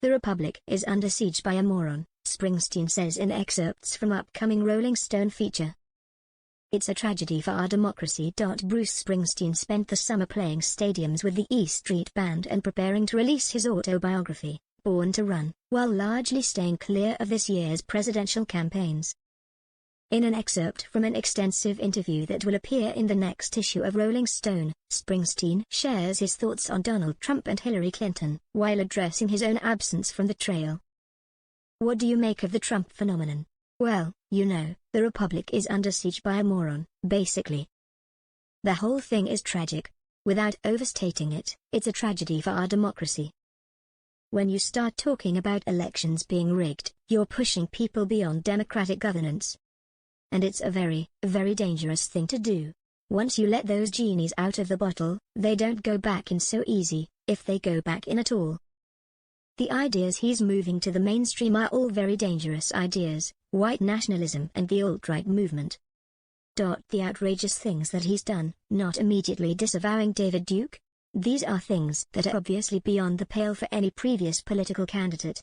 The Republic is under siege by a moron, Springsteen says in excerpts from upcoming Rolling Stone feature. It's a tragedy for our democracy. Bruce Springsteen spent the summer playing stadiums with the E Street Band and preparing to release his autobiography, Born to Run, while largely staying clear of this year's presidential campaigns. In an excerpt from an extensive interview that will appear in the next issue of Rolling Stone, Springsteen shares his thoughts on Donald Trump and Hillary Clinton, while addressing his own absence from the trail. What do you make of the Trump phenomenon? Well, you know, the Republic is under siege by a moron, basically. The whole thing is tragic. Without overstating it, it's a tragedy for our democracy. When you start talking about elections being rigged, you're pushing people beyond democratic governance. And it's a very, very dangerous thing to do. Once you let those genies out of the bottle, they don't go back in so easy, if they go back in at all. The ideas he's moving to the mainstream are all very dangerous ideas: white nationalism and the alt-right movement. The outrageous things that he's done, not immediately disavowing David Duke. These are things that are obviously beyond the pale for any previous political candidate.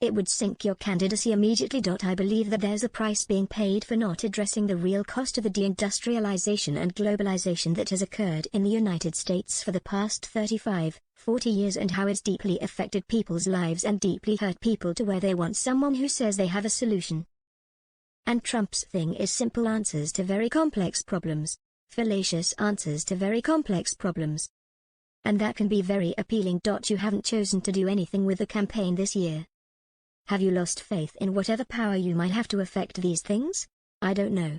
It would sink your candidacy immediately. I believe that there's a price being paid for not addressing the real cost of the deindustrialization and globalization that has occurred in the United States for the past 35, 40 years, and how it's deeply affected people's lives and deeply hurt people to where they want someone who says they have a solution. And Trump's thing is simple answers to very complex problems, fallacious answers to very complex problems. And that can be very appealing. You haven't chosen to do anything with the campaign this year. Have you lost faith in whatever power you might have to affect these things? I don't know.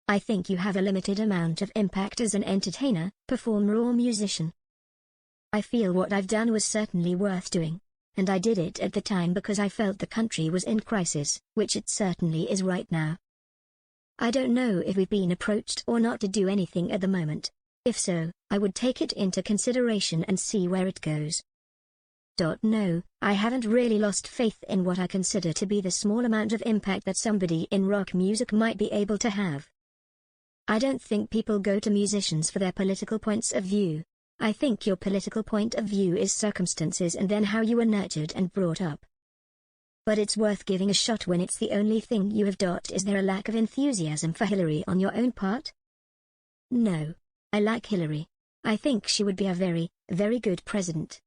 I think you have a limited amount of impact as an entertainer, performer or musician. I feel what I've done was certainly worth doing, and I did it at the time because I felt the country was in crisis, which it certainly is right now. I don't know if we've been approached or not to do anything at the moment. If so, I would take it into consideration and see where it goes. No, I haven't really lost faith in what I consider to be the small amount of impact that somebody in rock music might be able to have. I don't think people go to musicians for their political points of view. I think your political point of view is circumstances and then how you were nurtured and brought up. But it's worth giving a shot when it's the only thing you have. Is there a lack of enthusiasm for Hillary on your own part? No. I like Hillary. I think she would be a very, very good president.